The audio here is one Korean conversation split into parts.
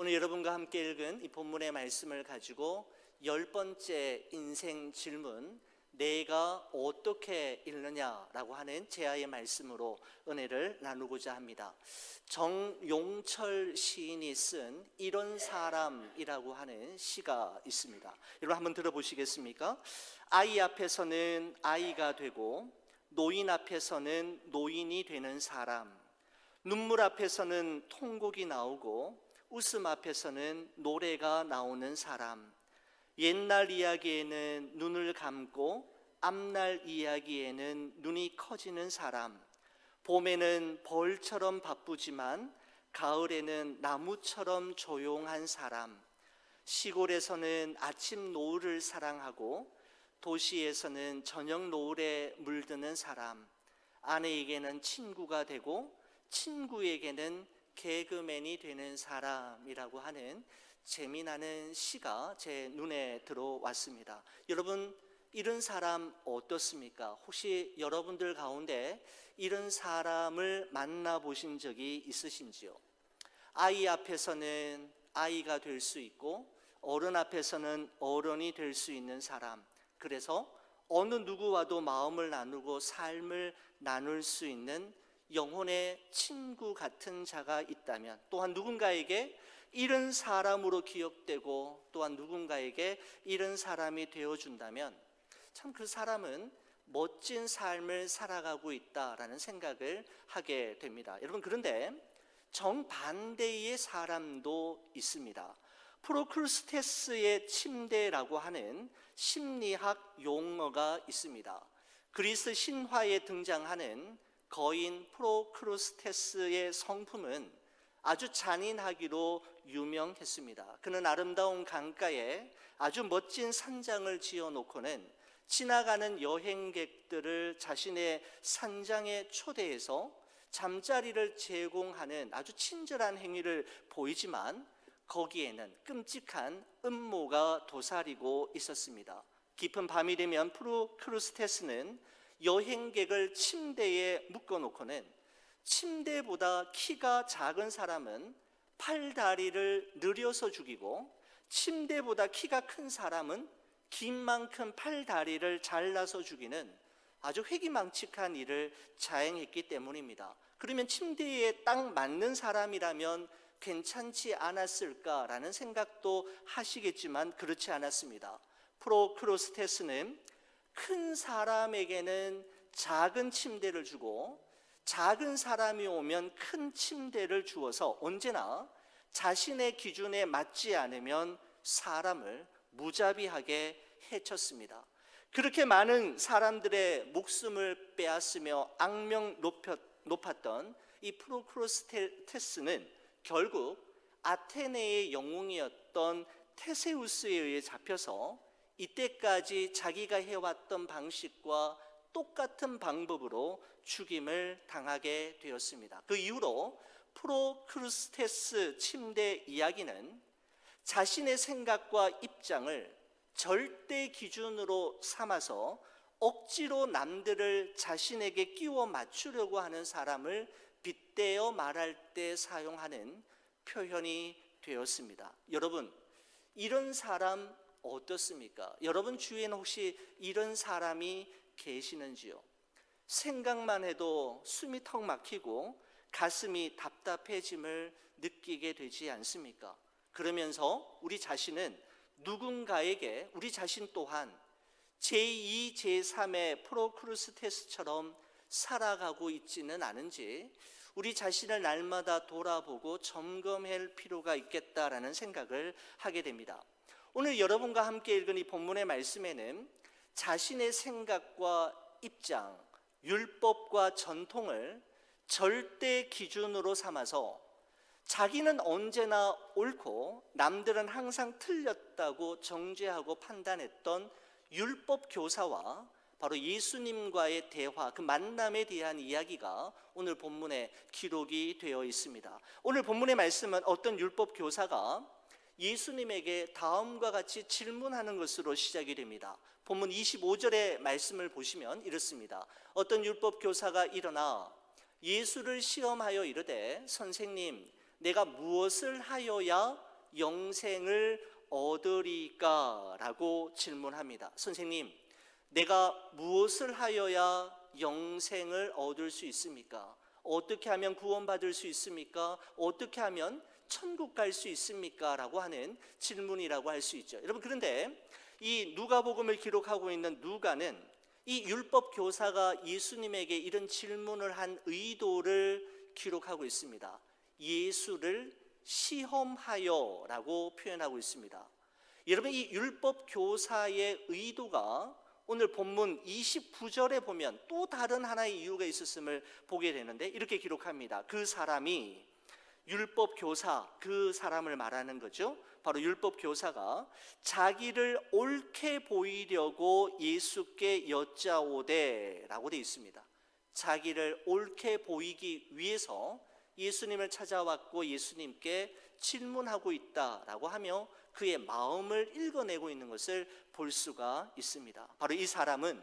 오늘 여러분과 함께 읽은 이 본문의 말씀을 가지고 10번째 인생 질문, 내가 어떻게 읽느냐라고 하는 제아의 말씀으로 은혜를 나누고자 합니다. 정용철 시인이 쓴 이런 사람이라고 하는 시가 있습니다. 여러분 한번 들어보시겠습니까? 아이 앞에서는 아이가 되고 노인 앞에서는 노인이 되는 사람, 눈물 앞에서는 통곡이 나오고 웃음 앞에서는 노래가 나오는 사람, 옛날 이야기에는 눈을 감고 앞날 이야기에는 눈이 커지는 사람, 봄에는 벌처럼 바쁘지만 가을에는 나무처럼 조용한 사람, 시골에서는 아침 노을을 사랑하고 도시에서는 저녁 노을에 물드는 사람, 아내에게는 친구가 되고 친구에게는 개그맨이 되는 사람이라고 하는 재미나는 시가 제 눈에 들어왔습니다. 여러분, 이런 사람 어떻습니까? 혹시 여러분들 가운데 이런 사람을 만나보신 적이 있으신지요? 아이 앞에서는 아이가 될 수 있고 어른 앞에서는 어른이 될 수 있는 사람, 그래서 어느 누구와도 마음을 나누고 삶을 나눌 수 있는 영혼의 친구 같은 자가 있다면, 또한 누군가에게 이런 사람으로 기억되고 또한 누군가에게 이런 사람이 되어준다면 참 그 사람은 멋진 삶을 살아가고 있다라는 생각을 하게 됩니다. 여러분, 그런데 정반대의 사람도 있습니다. 프로크루스테스의 침대라고 하는 심리학 용어가 있습니다. 그리스 신화에 등장하는 거인 프로크루스테스의 성품은 아주 잔인하기로 유명했습니다. 그는 아름다운 강가에 아주 멋진 산장을 지어놓고는 지나가는 여행객들을 자신의 산장에 초대해서 잠자리를 제공하는 아주 친절한 행위를 보이지만 거기에는 끔찍한 음모가 도사리고 있었습니다. 깊은 밤이 되면 프로크루스테스는 여행객을 침대에 묶어놓고는 침대보다 키가 작은 사람은 팔다리를 늘려서 죽이고 침대보다 키가 큰 사람은 긴 만큼 팔다리를 잘라서 죽이는 아주 회기망측한 일을 자행했기 때문입니다. 그러면 침대에 딱 맞는 사람이라면 괜찮지 않았을까라는 생각도 하시겠지만 그렇지 않았습니다. 프로크루스테스는 큰 사람에게는 작은 침대를 주고 작은 사람이 오면 큰 침대를 주어서 언제나 자신의 기준에 맞지 않으면 사람을 무자비하게 해쳤습니다. 그렇게 많은 사람들의 목숨을 빼앗으며 악명 높았던 이 프로크루스테스는 결국 아테네의 영웅이었던 테세우스에 의해 잡혀서 이때까지 자기가 해왔던 방식과 똑같은 방법으로 죽임을 당하게 되었습니다. 그 이후로 프로크루스테스 침대 이야기는 자신의 생각과 입장을 절대 기준으로 삼아서 억지로 남들을 자신에게 끼워 맞추려고 하는 사람을 빗대어 말할 때 사용하는 표현이 되었습니다. 여러분, 이런 사람 어떻습니까? 여러분 주위에는 혹시 이런 사람이 계시는지요? 생각만 해도 숨이 턱 막히고 가슴이 답답해짐을 느끼게 되지 않습니까? 그러면서 우리 자신은 누군가에게 우리 자신 또한 제2, 제3의 프로크루스테스처럼 살아가고 있지는 않은지 우리 자신을 날마다 돌아보고 점검할 필요가 있겠다라는 생각을 하게 됩니다. 오늘 여러분과 함께 읽은 이 본문의 말씀에는 자신의 생각과 입장, 율법과 전통을 절대 기준으로 삼아서 자기는 언제나 옳고 남들은 항상 틀렸다고 정죄하고 판단했던 율법 교사와 바로 예수님과의 대화, 그 만남에 대한 이야기가 오늘 본문에 기록이 되어 있습니다. 오늘 본문의 말씀은 어떤 율법 교사가 예수님에게 다음과 같이 질문하는 것으로 시작이 됩니다. 본문 25절의 말씀을 보시면 이렇습니다. 어떤 율법 교사가 일어나 예수를 시험하여 이르되 선생님, 내가 무엇을 하여야 영생을 얻으리까? 라고 질문합니다. 선생님, 내가 무엇을 하여야 영생을 얻을 수 있습니까? 어떻게 하면 구원받을 수 있습니까? 어떻게 하면 천국 갈 수 있습니까? 라고 하는 질문이라고 할 수 있죠. 여러분, 그런데 이 누가복음을 기록하고 있는 누가는 이 율법 교사가 예수님에게 이런 질문을 한 의도를 기록하고 있습니다. 예수를 시험하여 라고 표현하고 있습니다. 여러분, 이 율법 교사의 의도가 오늘 본문 29절에 보면 또 다른 하나의 이유가 있었음을 보게 되는데, 이렇게 기록합니다. 그 사람이, 율법 교사, 그 사람을 말하는 거죠. 바로 율법 교사가 자기를 옳게 보이려고 예수께 여짜오되 라고 되어 있습니다. 자기를 옳게 보이기 위해서 예수님을 찾아왔고 예수님께 질문하고 있다라고 하며 그의 마음을 읽어내고 있는 것을 볼 수가 있습니다. 바로 이 사람은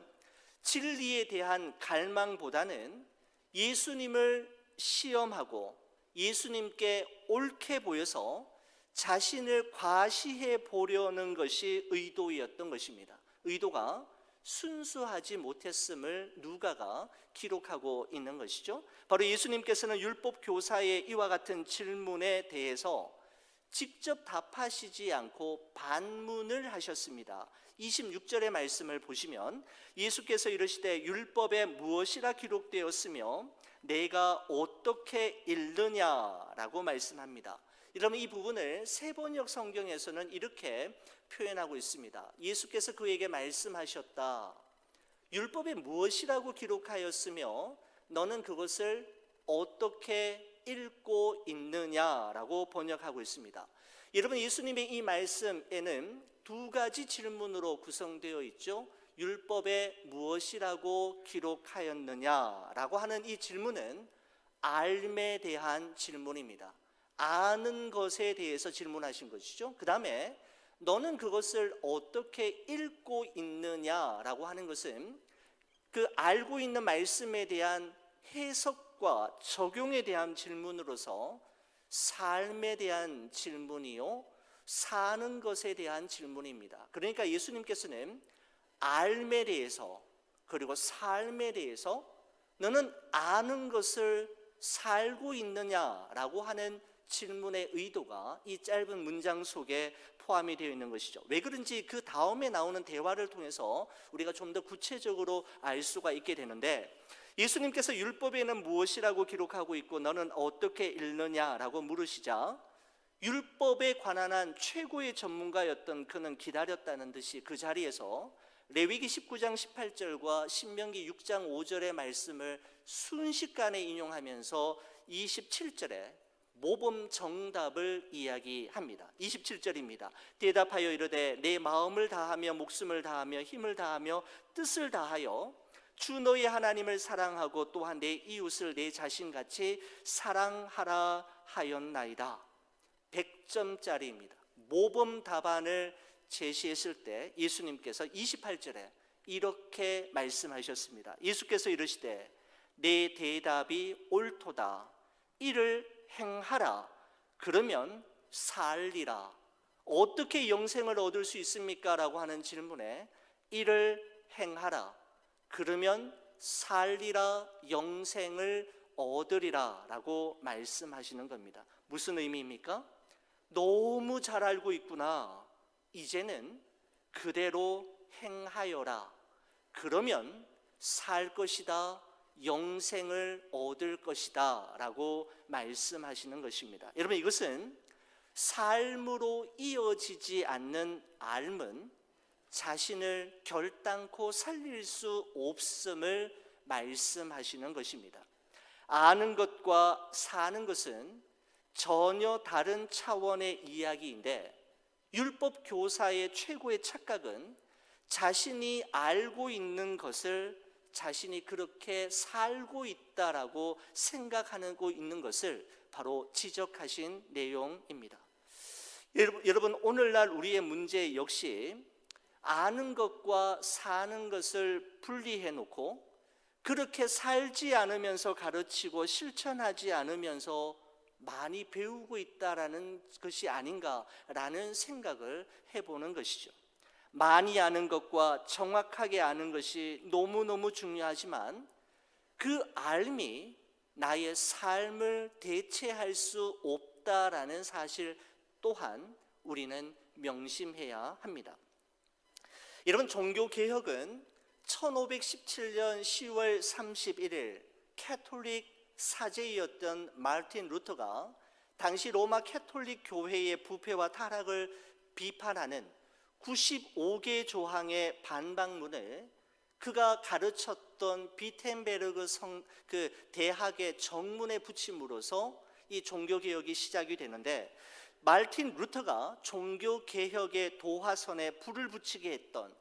진리에 대한 갈망보다는 예수님을 시험하고 예수님께 옳게 보여서 자신을 과시해 보려는 것이 의도였던 것입니다. 의도가 순수하지 못했음을 누가가 기록하고 있는 것이죠. 바로 예수님께서는 율법 교사의 이와 같은 질문에 대해서 직접 답하시지 않고 반문을 하셨습니다. 26절의 말씀을 보시면 예수께서 이르시되 율법에 무엇이라 기록되었으며 내가 어떻게 읽느냐라고 말씀합니다. 여러분, 이 부분을 세번역 성경에서는 이렇게 표현하고 있습니다. 예수께서 그에게 말씀하셨다. 율법에 무엇이라고 기록하였으며 너는 그것을 어떻게 읽고 있느냐라고 번역하고 있습니다. 여러분, 예수님의 이 말씀에는 두 가지 질문으로 구성되어 있죠. 율법에 무엇이라고 기록하였느냐라고 하는 이 질문은 알에 대한 질문입니다. 아는 것에 대해서 질문하신 것이죠. 그 다음에 너는 그것을 어떻게 읽고 있느냐라고 하는 것은 그 알고 있는 말씀에 대한 해석과 적용에 대한 질문으로서 삶에 대한 질문이요, 사는 것에 대한 질문입니다. 그러니까 예수님께서는 알에 대해서 그리고 삶에 대해서 너는 아는 것을 살고 있느냐라고 하는 질문의 의도가 이 짧은 문장 속에 포함이 되어 있는 것이죠. 왜 그런지 그 다음에 나오는 대화를 통해서 우리가 좀 더 구체적으로 알 수가 있게 되는데, 예수님께서 율법에는 무엇이라고 기록하고 있고 너는 어떻게 읽느냐라고 물으시자 율법에 관한 한 최고의 전문가였던 그는 기다렸다는 듯이 그 자리에서 레위기 19장 18절과 신명기 6장 5절의 말씀을 순식간에 인용하면서 27절에 모범 정답을 이야기합니다. 27절입니다. 대답하여 이르되 내 마음을 다하며 목숨을 다하며 힘을 다하며 뜻을 다하여 주 너의 하나님을 사랑하고 또한 내 이웃을 내 자신같이 사랑하라 하였나이다. 100점짜리입니다. 모범 답안을 제시했을 때 예수님께서 28절에 이렇게 말씀하셨습니다. 예수께서 이르시되 내 대답이 옳도다. 이를 행하라. 그러면 살리라. 어떻게 영생을 얻을 수 있습니까? 라고 하는 질문에 이를 행하라. 그러면 살리라, 영생을 얻으리라 라고 말씀하시는 겁니다. 무슨 의미입니까? 너무 잘 알고 있구나. 이제는 그대로 행하여라. 그러면 살 것이다, 영생을 얻을 것이다 라고 말씀하시는 것입니다. 여러분, 이것은 삶으로 이어지지 않는 알은 자신을 결단코 살릴 수 없음을 말씀하시는 것입니다. 아는 것과 사는 것은 전혀 다른 차원의 이야기인데, 율법 교사의 최고의 착각은 자신이 알고 있는 것을 자신이 그렇게 살고 있다라고 생각하고 있는 것을 바로 지적하신 내용입니다. 여러분, 오늘날 우리의 문제 역시 아는 것과 사는 것을 분리해 놓고 그렇게 살지 않으면서 가르치고 실천하지 않으면서 많이 배우고 있다라는 것이 아닌가라는 생각을 해보는 것이죠. 많이 아는 것과 정확하게 아는 것이 너무너무 중요하지만 그 알미 나의 삶을 대체할 수 없다라는 사실 또한 우리는 명심해야 합니다. 여러분, 종교개혁은 1517년 10월 31일 캐톨릭 사제이었던 마르틴 루터가 당시 로마 캐톨릭 교회의 부패와 타락을 비판하는 95개 조항의 반박문을 그가 가르쳤던 비텐베르그 대학의 정문에 붙임으로써 이 종교개혁이 시작이 되는데, 마르틴 루터가 종교개혁의 도화선에 불을 붙이게 했던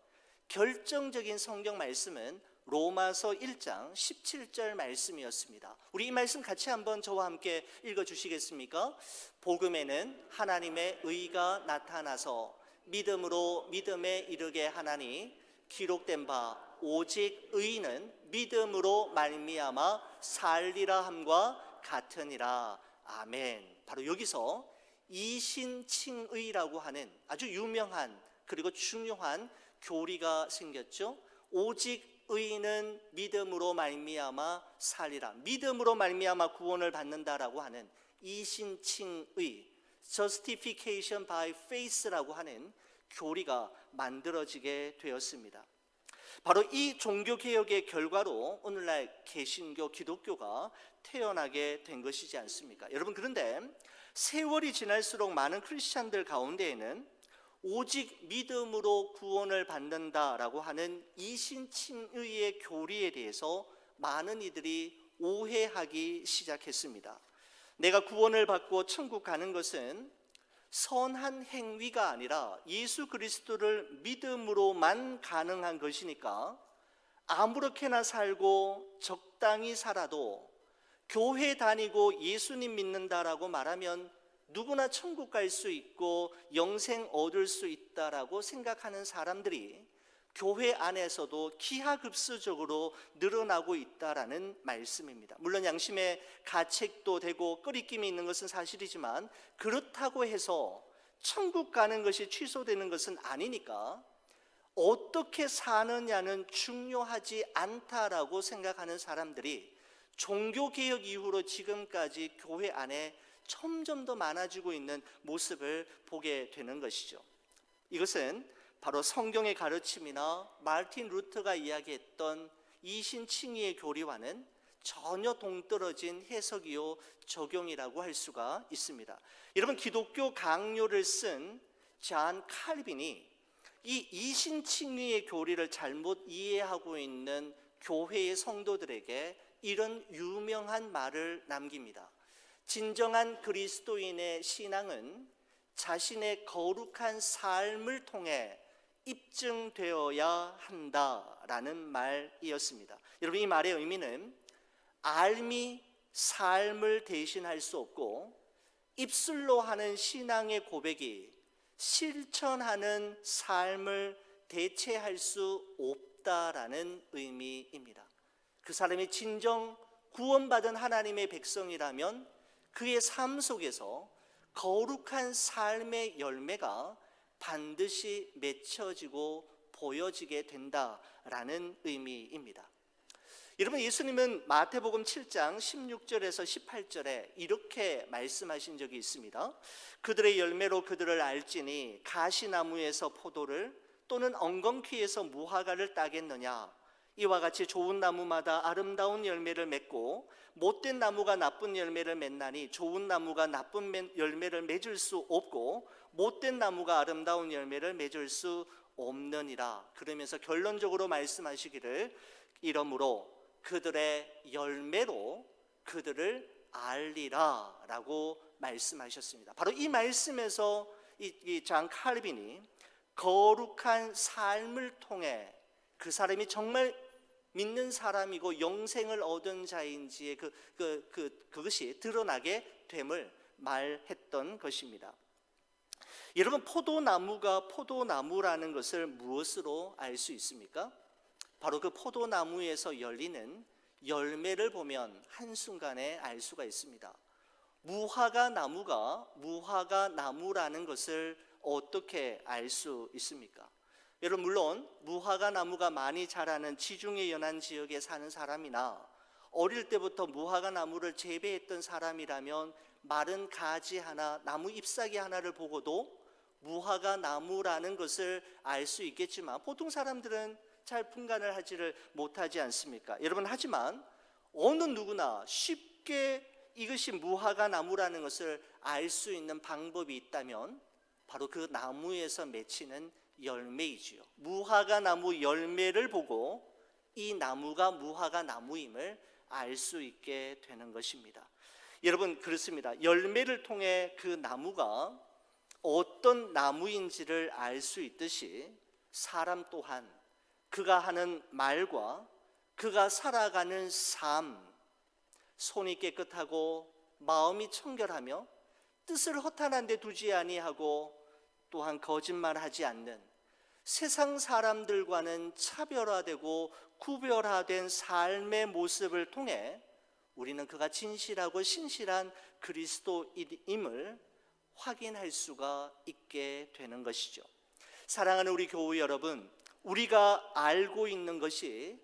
결정적인 성경 말씀은 로마서 1장 17절 말씀이었습니다. 우리 이 말씀 같이 한번 저와 함께 읽어주시겠습니까? 복음에는 하나님의 의가 나타나서 믿음으로 믿음에 이르게 하나니 기록된 바 오직 의는 믿음으로 말미암아 살리라 함과 같으니라. 아멘. 바로 여기서 이신칭의라고 하는 아주 유명한 그리고 중요한 교리가 생겼죠. 오직 의는 믿음으로 말미암아 살리라, 믿음으로 말미암아 구원을 받는다라고 하는 이신칭의, Justification by Faith라고 하는 교리가 만들어지게 되었습니다. 바로 이 종교개혁의 결과로 오늘날 개신교, 기독교가 태어나게 된 것이지 않습니까? 여러분, 그런데 세월이 지날수록 많은 크리스찬들 가운데에는 오직 믿음으로 구원을 받는다라고 하는 이신칭의의 교리에 대해서 많은 이들이 오해하기 시작했습니다. 내가 구원을 받고 천국 가는 것은 선한 행위가 아니라 예수 그리스도를 믿음으로만 가능한 것이니까 아무렇게나 살고 적당히 살아도 교회 다니고 예수님 믿는다라고 말하면 누구나 천국 갈 수 있고 영생 얻을 수 있다라고 생각하는 사람들이 교회 안에서도 기하급수적으로 늘어나고 있다라는 말씀입니다. 물론 양심의 가책도 되고 끄리낌이 있는 것은 사실이지만 그렇다고 해서 천국 가는 것이 취소되는 것은 아니니까 어떻게 사느냐는 중요하지 않다라고 생각하는 사람들이 종교개혁 이후로 지금까지 교회 안에 점점 더 많아지고 있는 모습을 보게 되는 것이죠. 이것은 바로 성경의 가르침이나 마르틴 루터가 이야기했던 이신칭의의 교리와는 전혀 동떨어진 해석이요 적용이라고 할 수가 있습니다. 여러분, 기독교 강요를 쓴 잔 칼빈이 이 이신칭의의 교리를 잘못 이해하고 있는 교회의 성도들에게 이런 유명한 말을 남깁니다. 진정한 그리스도인의 신앙은 자신의 거룩한 삶을 통해 입증되어야 한다라는 말이었습니다. 여러분, 이 말의 의미는 알미 삶을 대신할 수 없고 입술로 하는 신앙의 고백이 실천하는 삶을 대체할 수 없다라는 의미입니다. 그 사람이 진정 구원받은 하나님의 백성이라면 그의 삶 속에서 거룩한 삶의 열매가 반드시 맺혀지고 보여지게 된다라는 의미입니다. 여러분, 예수님은 마태복음 7장 16절에서 18절에 이렇게 말씀하신 적이 있습니다. 그들의 열매로 그들을 알지니 가시나무에서 포도를 또는 엉겅퀴에서 무화과를 따겠느냐. 이와 같이 좋은 나무마다 아름다운 열매를 맺고 못된 나무가 나쁜 열매를 맺나니 좋은 나무가 나쁜 열매를 맺을 수 없고 못된 나무가 아름다운 열매를 맺을 수 없느니라. 그러면서 결론적으로 말씀하시기를 이러므로 그들의 열매로 그들을 알리라 라고 말씀하셨습니다. 바로 이 말씀에서 이 잔 칼빈이 거룩한 삶을 통해 그 사람이 정말 믿는 사람이고 영생을 얻은 자인지의 그것이 드러나게 됨을 말했던 것입니다. 여러분, 포도나무가 포도나무라는 것을 무엇으로 알 수 있습니까? 바로 그 포도나무에서 열리는 열매를 보면 한순간에 알 수가 있습니다. 무화과 나무가 무화과 나무라는 것을 어떻게 알 수 있습니까? 여러분, 물론 무화과 나무가 많이 자라는 지중해 연안 지역에 사는 사람이나 어릴 때부터 무화과 나무를 재배했던 사람이라면 마른 가지 하나, 나무 잎사귀 하나를 보고도 무화과 나무라는 것을 알 수 있겠지만 보통 사람들은 잘 분간을 하지를 못하지 않습니까? 여러분, 하지만 어느 누구나 쉽게 이것이 무화과 나무라는 것을 알 수 있는 방법이 있다면 바로 그 나무에서 맺히는 열매이지요. 무화과 나무 열매를 보고 이 나무가 무화과 나무임을 알 수 있게 되는 것입니다. 여러분, 그렇습니다. 열매를 통해 그 나무가 어떤 나무인지를 알 수 있듯이 사람 또한 그가 하는 말과 그가 살아가는 삶, 손이 깨끗하고 마음이 청결하며 뜻을 허탄한 데 두지 아니하고 또한 거짓말하지 않는 세상 사람들과는 차별화되고 구별화된 삶의 모습을 통해 우리는 그가 진실하고 신실한 그리스도인임을 확인할 수가 있게 되는 것이죠. 사랑하는 우리 교우 여러분, 우리가 알고 있는 것이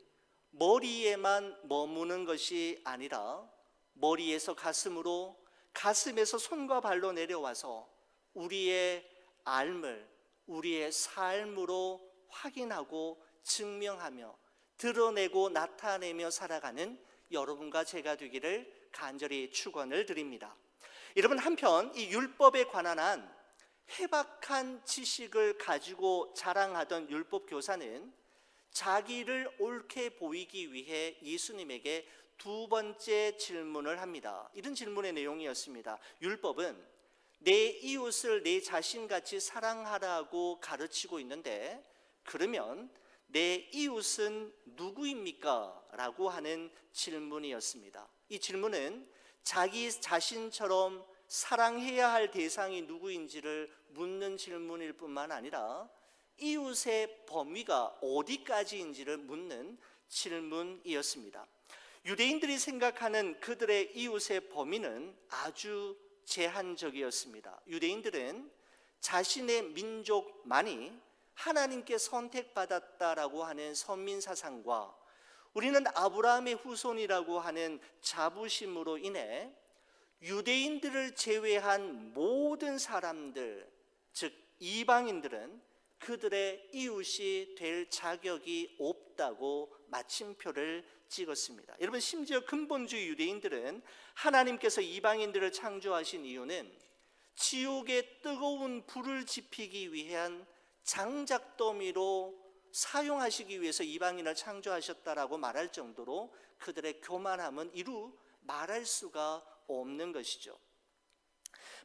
머리에만 머무는 것이 아니라 머리에서 가슴으로, 가슴에서 손과 발로 내려와서 우리의 삶을 우리의 삶으로 확인하고 증명하며 드러내고 나타내며 살아가는 여러분과 제가 되기를 간절히 축원을 드립니다. 여러분, 한편 이 율법에 관한 한 해박한 지식을 가지고 자랑하던 율법 교사는 자기를 옳게 보이기 위해 예수님에게 두 번째 질문을 합니다. 이런 질문의 내용이었습니다. 율법은 내 이웃을 내 자신같이 사랑하라고 가르치고 있는데 그러면 내 이웃은 누구입니까? 라고 하는 질문이었습니다. 이 질문은 자기 자신처럼 사랑해야 할 대상이 누구인지를 묻는 질문일 뿐만 아니라 이웃의 범위가 어디까지인지를 묻는 질문이었습니다. 유대인들이 생각하는 그들의 이웃의 범위는 아주 제한적이었습니다. 유대인들은 자신의 민족만이 하나님께 선택받았다라고 하는 선민 사상과 우리는 아브라함의 후손이라고 하는 자부심으로 인해 유대인들을 제외한 모든 사람들, 즉 이방인들은 그들의 이웃이 될 자격이 없다고 마침표를 찍었습니다. 여러분, 심지어 근본주의 유대인들은 하나님께서 이방인들을 창조하신 이유는 지옥의 뜨거운 불을 지피기 위한 장작더미로 사용하시기 위해서 이방인을 창조하셨다라고 말할 정도로 그들의 교만함은 이루 말할 수가 없는 것이죠.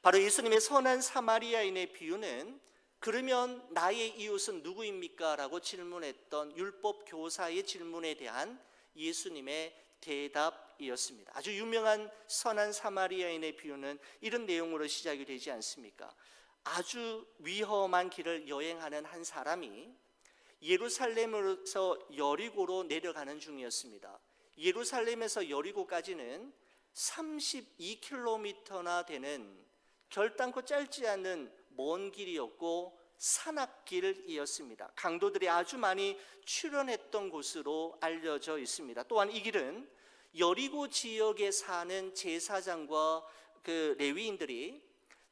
바로 예수님의 선한 사마리아인의 비유는 그러면 나의 이웃은 누구입니까? 라고 질문했던 율법 교사의 질문에 대한 예수님의 대답이었습니다. 아주 유명한 선한 사마리아인의 비유는 이런 내용으로 시작이 되지 않습니까? 아주 위험한 길을 여행하는 한 사람이 예루살렘으로서 여리고로 내려가는 중이었습니다. 예루살렘에서 여리고까지는 32km나 되는 결단코 짧지 않은 먼 길이었고 산악길이었습니다. 강도들이 아주 많이 출현했던 곳으로 알려져 있습니다. 또한 이 길은 여리고 지역에 사는 제사장과 그 레위인들이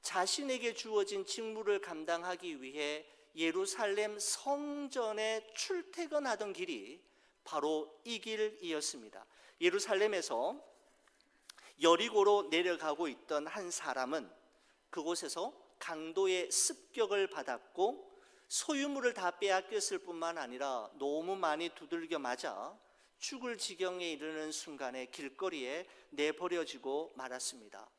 자신에게 주어진 직무를 감당하기 위해 예루살렘 성전에 출퇴근하던 길이 바로 이 길이었습니다. 예루살렘에서 여리고로 내려가고 있던 한 사람은 그곳에서 강도의 습격을 받았고 소유물을 다 빼앗겼을 뿐만 아니라 너무 많이 두들겨 맞아 죽을 지경에 이르는 순간에 길거리에 내버려지고 말았습니다.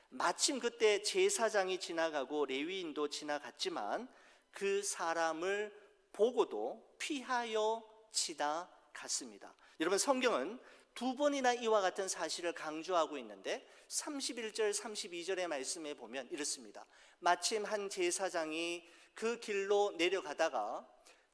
마침 그때 제사장이 지나가고 레위인도 지나갔지만 그 사람을 보고도 피하여 지나갔습니다. 여러분, 성경은 두 번이나 이와 같은 사실을 강조하고 있는데 31절 32절의 말씀에 보면 이렇습니다. 마침 한 제사장이 그 길로 내려가다가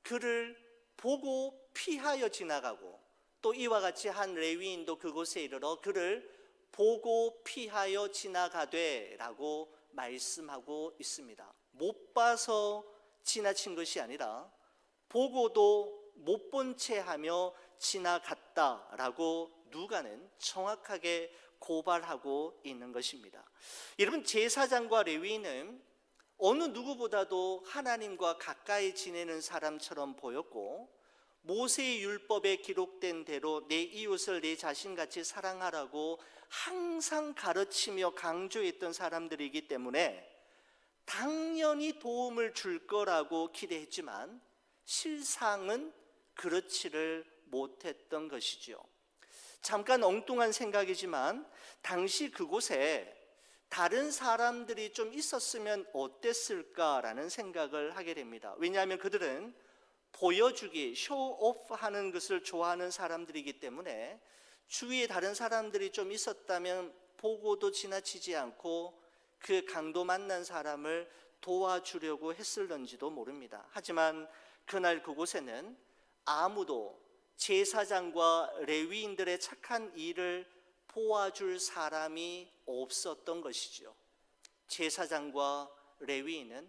그를 보고 피하여 지나가고 또 이와 같이 한 레위인도 그곳에 이르러 그를 보고 피하여 지나가되 라고 말씀하고 있습니다. 못 봐서 지나친 것이 아니라 보고도 못 본 채 하며 지나갔다라고 누가는 정확하게 고발하고 있는 것입니다. 여러분, 제사장과 레위인은 어느 누구보다도 하나님과 가까이 지내는 사람처럼 보였고, 모세의 율법에 기록된 대로 내 이웃을 내 자신같이 사랑하라고 항상 가르치며 강조했던 사람들이기 때문에 당연히 도움을 줄 거라고 기대했지만 실상은 그렇지를 못했던 것이죠. 잠깐 엉뚱한 생각이지만 당시 그곳에 다른 사람들이 좀 있었으면 어땠을까라는 생각을 하게 됩니다. 왜냐하면 그들은 보여주기, 쇼오프 하는 것을 좋아하는 사람들이기 때문에 주위에 다른 사람들이 좀 있었다면 보고도 지나치지 않고 그 강도 만난 사람을 도와주려고 했을런지도 모릅니다. 하지만 그날 그곳에는 아무도 제사장과 레위인들의 착한 일을 도와줄 사람이 없었던 것이죠. 제사장과 레위인은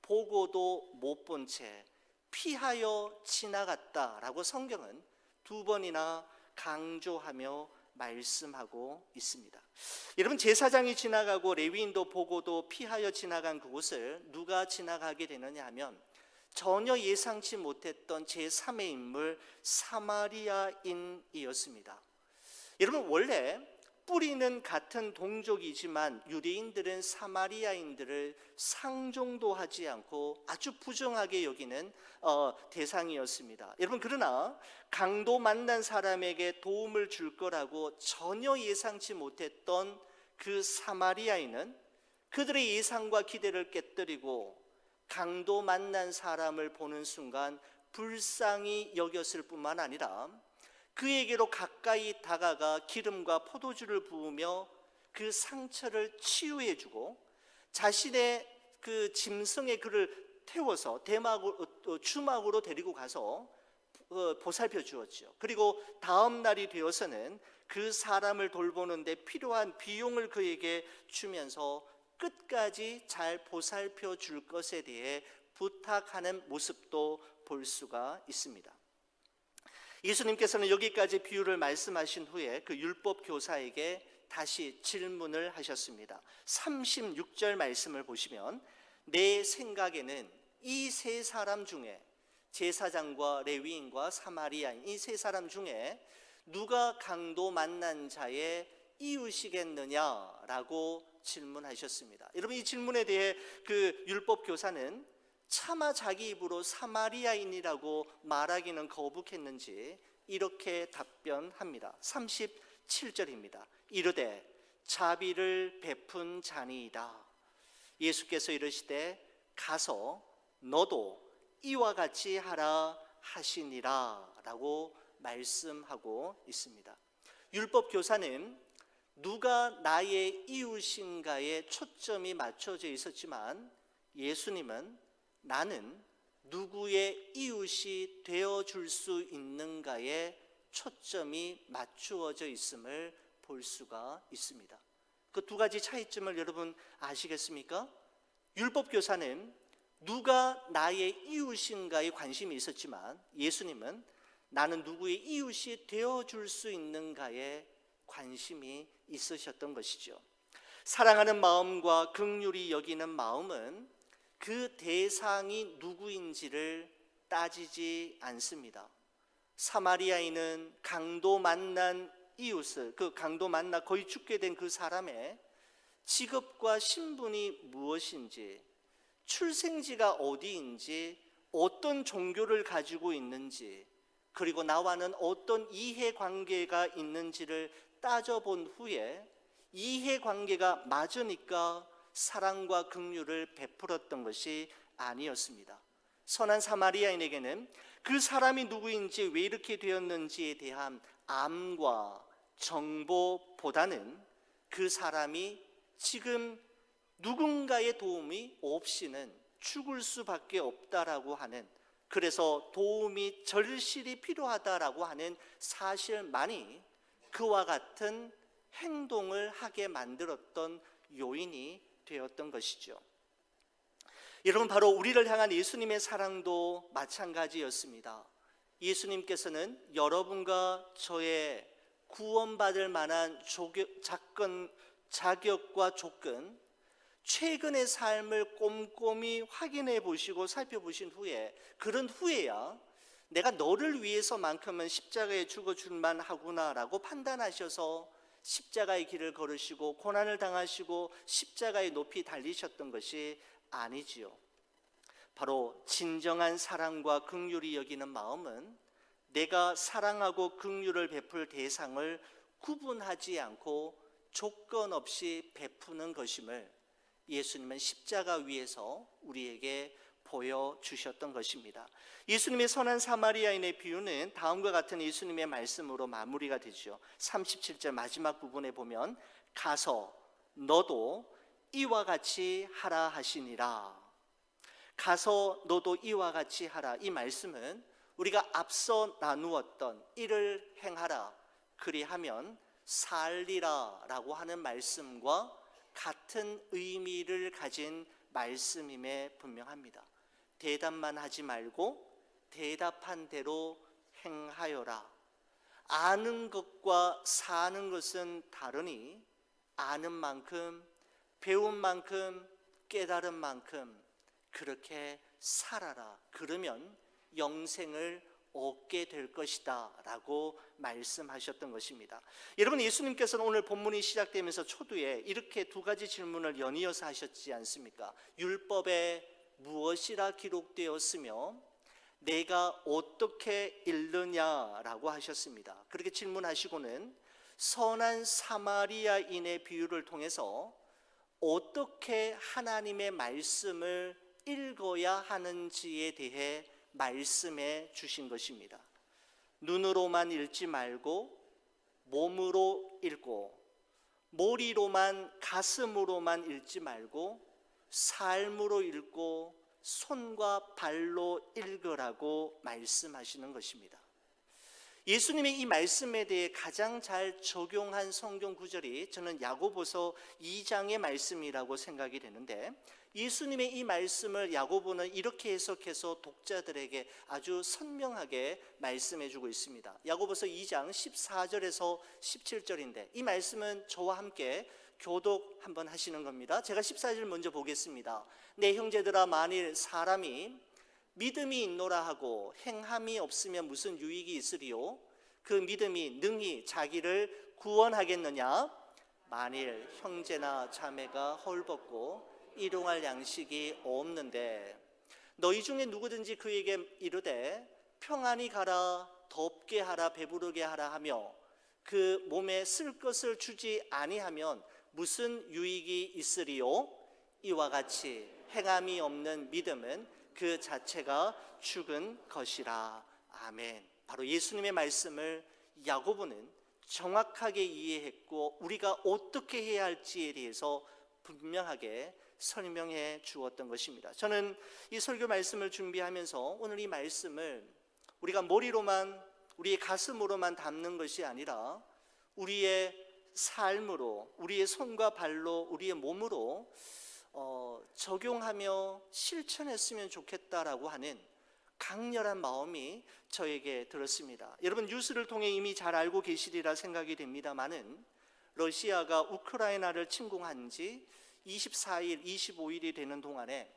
보고도 못 본 채 피하여 지나갔다라고 성경은 두 번이나 강조하며 말씀하고 있습니다. 여러분, 제사장이 지나가고 레위인도 보고도 피하여 지나간 그곳을 누가 지나가게 되느냐 하면 전혀 예상치 못했던 제3의 인물 사마리아인이었습니다. 여러분, 원래 뿌리는 같은 동족이지만 유대인들은 사마리아인들을 상종도 하지 않고 아주 부정하게 여기는 대상이었습니다. 여러분, 그러나 강도 만난 사람에게 도움을 줄 거라고 전혀 예상치 못했던 그 사마리아인은 그들의 예상과 기대를 깨뜨리고 강도 만난 사람을 보는 순간 불쌍히 여겼을 뿐만 아니라 그에게로 가까이 다가가 기름과 포도주를 부으며 그 상처를 치유해주고 자신의 그 짐승의 그를 태워서 주막으로 데리고 가서 보살펴 주었죠. 그리고 다음 날이 되어서는 그 사람을 돌보는 데 필요한 비용을 그에게 주면서 끝까지 잘 보살펴 줄 것에 대해 부탁하는 모습도 볼 수가 있습니다. 예수님께서는 여기까지 비유를 말씀하신 후에 그 율법 교사에게 다시 질문을 하셨습니다. 36절 말씀을 보시면 내 생각에는 이 세 사람 중에 제사장과 레위인과 사마리아인 이 세 사람 중에 누가 강도 만난 자의 이웃이겠느냐라고 질문하셨습니다. 여러분, 이 질문에 대해 그 율법 교사는 차마 자기 입으로 사마리아인이라고 말하기는 거북했는지 이렇게 답변합니다. 37절입니다. 이르되 자비를 베푼 자니이다. 예수께서 이르시되 가서 너도 이와 같이 하라 하시니라 라고 말씀하고 있습니다. 율법 교사는 누가 나의 이웃인가에 초점이 맞춰져 있었지만 예수님은 나는 누구의 이웃이 되어줄 수 있는가에 초점이 맞추어져 있음을 볼 수가 있습니다. 그 두 가지 차이점을 여러분 아시겠습니까? 율법교사는 누가 나의 이웃인가에 관심이 있었지만 예수님은 나는 누구의 이웃이 되어줄 수 있는가에 관심이 있으셨던 것이죠. 사랑하는 마음과 긍휼히 여기는 마음은 그 대상이 누구인지를 따지지 않습니다. 사마리아인은 강도 만난 이웃을, 그 강도 만나 거의 죽게 된 그 사람의 직업과 신분이 무엇인지, 출생지가 어디인지, 어떤 종교를 가지고 있는지, 그리고 나와는 어떤 이해관계가 있는지를 따져본 후에 이해관계가 맞으니까 사랑과 긍휼을 베풀었던 것이 아니었습니다. 선한 사마리아인에게는 그 사람이 누구인지 왜 이렇게 되었는지에 대한 암과 정보보다는 그 사람이 지금 누군가의 도움이 없이는 죽을 수밖에 없다라고 하는, 그래서 도움이 절실히 필요하다라고 하는 사실만이 그와 같은 행동을 하게 만들었던 요인이 되었던 것이죠. 여러분, 바로 우리를 향한 예수님의 사랑도 마찬가지였습니다. 예수님께서는 여러분과 저의 구원받을 만한 자격과 조건, 최근의 삶을 꼼꼼히 확인해 보시고 살펴보신 후에, 그런 후에야 내가 너를 위해서만큼은 십자가에 죽어줄만 하구나라고 판단하셔서 십자가의 길을 걸으시고 고난을 당하시고 십자가에 높이 달리셨던 것이 아니지요. 바로 진정한 사랑과 긍휼이 여기는 마음은 내가 사랑하고 긍휼을 베풀 대상을 구분하지 않고 조건 없이 베푸는 것임을 예수님은 십자가 위에서 우리에게 보여주셨던 것입니다. 예수님의 선한 사마리아인의 비유는 다음과 같은 예수님의 말씀으로 마무리가 되죠. 37절 마지막 부분에 보면 가서 너도 이와 같이 하라 하시니라. 가서 너도 이와 같이 하라. 이 말씀은 우리가 앞서 나누었던 이를 행하라 그리하면 살리라 라고 하는 말씀과 같은 의미를 가진 말씀임에 분명합니다. 대답만 하지 말고 대답한 대로 행하여라. 아는 것과 사는 것은 다르니 아는 만큼, 배운 만큼, 깨달은 만큼 그렇게 살아라. 그러면 영생을 얻게 될 것이다 라고 말씀하셨던 것입니다. 여러분, 예수님께서는 오늘 본문이 시작되면서 초두에 이렇게 두 가지 질문을 연이어서 하셨지 않습니까? 율법에 무엇이라 기록되었으며 내가 어떻게 읽느냐라고 하셨습니다. 그렇게 질문하시고는 선한 사마리아인의 비유를 통해서 어떻게 하나님의 말씀을 읽어야 하는지에 대해 말씀해 주신 것입니다. 눈으로만 읽지 말고 몸으로 읽고, 머리로만, 가슴으로만 읽지 말고 삶으로 읽고 손과 발로 읽으라고 말씀하시는 것입니다. 예수님의 이 말씀에 대해 가장 잘 적용한 성경 구절이 저는 야고보서 2장의 말씀이라고 생각이 되는데, 예수님의 이 말씀을 야고보는 이렇게 해석해서 독자들에게 아주 선명하게 말씀해 주고 있습니다. 야고보서 2장 14절에서 17절인데 이 말씀은 저와 함께 교독 한번 하시는 겁니다. 제가 14절 먼저 보겠습니다. 내 형제들아, 만일 사람이 믿음이 있노라 하고 행함이 없으면 무슨 유익이 있으리요? 그 믿음이 능히 자기를 구원하겠느냐? 만일 형제나 자매가 헐벗고 일용할 양식이 없는데 너희 중에 누구든지 그에게 이르되 평안히 가라, 덥게 하라, 배부르게 하라 하며 그 몸에 쓸 것을 주지 아니하면 무슨 유익이 있으리요? 이와 같이 행함이 없는 믿음은 그 자체가 죽은 것이라. 아멘. 바로 예수님의 말씀을 야고보는 정확하게 이해했고 우리가 어떻게 해야 할지에 대해서 분명하게 설명해 주었던 것입니다. 저는 이 설교 말씀을 준비하면서 오늘 이 말씀을 우리가 머리로만, 우리의 가슴으로만 담는 것이 아니라 우리의 삶으로, 우리의 손과 발로, 우리의 몸으로 적용하며 실천했으면 좋겠다라고 하는 강렬한 마음이 저에게 들었습니다. 여러분, 뉴스를 통해 이미 잘 알고 계시리라 생각이 됩니다마는 러시아가 우크라이나를 침공한 지 24일, 25일이 되는 동안에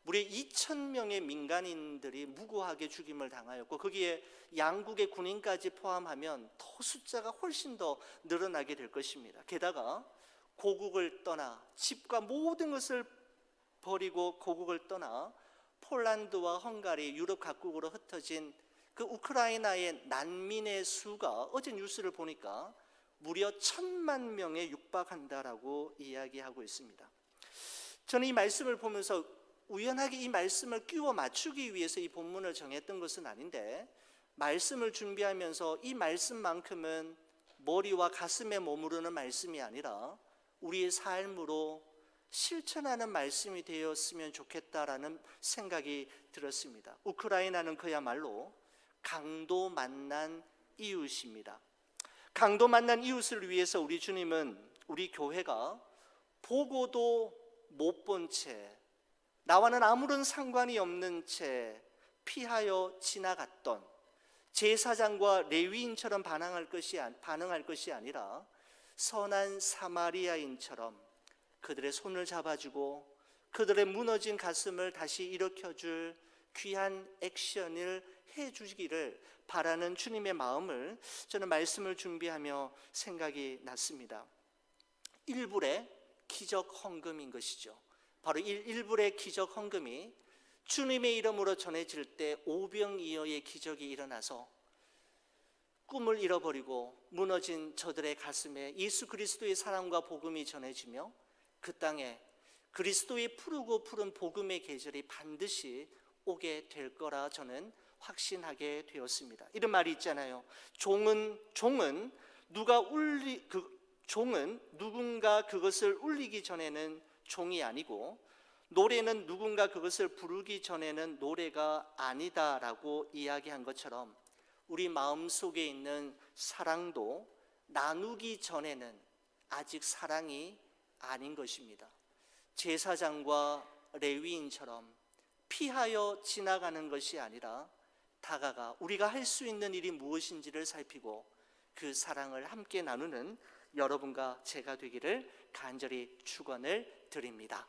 무려 2,000명의 민간인들이 무고하게 죽임을 당하였고 거기에 양국의 군인까지 포함하면 더 숫자가 훨씬 더 늘어나게 될 것입니다. 게다가 고국을 떠나, 집과 모든 것을 버리고 고국을 떠나 폴란드와 헝가리, 유럽 각국으로 흩어진 그 우크라이나의 난민의 수가 어제 뉴스를 보니까 무려 1,000만 명에 육박한다라고 이야기하고 있습니다. 저는 이 말씀을 보면서 우연하게 이 말씀을 끼워 맞추기 위해서 이 본문을 정했던 것은 아닌데, 말씀을 준비하면서 이 말씀만큼은 머리와 가슴에 머무르는 말씀이 아니라 우리의 삶으로 실천하는 말씀이 되었으면 좋겠다라는 생각이 들었습니다. 우크라이나는 그야말로 강도 만난 이웃입니다. 강도 만난 이웃을 위해서 우리 주님은 우리 교회가 보고도 못 본 채, 나와는 아무런 상관이 없는 채 피하여 지나갔던 제사장과 레위인처럼 반응할 것이 아니라 선한 사마리아인처럼 그들의 손을 잡아주고 그들의 무너진 가슴을 다시 일으켜줄 귀한 액션을 해주기를 바라는 주님의 마음을 저는 말씀을 준비하며 생각이 났습니다. 일불의 기적 헌금인 것이죠. 바로 일불의 기적 헌금이 주님의 이름으로 전해질 때 오병이어의 기적이 일어나서 꿈을 잃어버리고 무너진 저들의 가슴에 예수 그리스도의 사랑과 복음이 전해지며 그 땅에 그리스도의 푸르고 푸른 복음의 계절이 반드시 오게 될 거라 저는 확신하게 되었습니다. 이런 말이 있잖아요. 종은 누군가 그것을 울리기 전에는 종이 아니고, 노래는 누군가 그것을 부르기 전에는 노래가 아니다라고 이야기한 것처럼 우리 마음속에 있는 사랑도 나누기 전에는 아직 사랑이 아닌 것입니다. 제사장과 레위인처럼 피하여 지나가는 것이 아니라 다가가 우리가 할 수 있는 일이 무엇인지를 살피고 그 사랑을 함께 나누는 여러분과 제가 되기를 간절히 축원을 드립니다.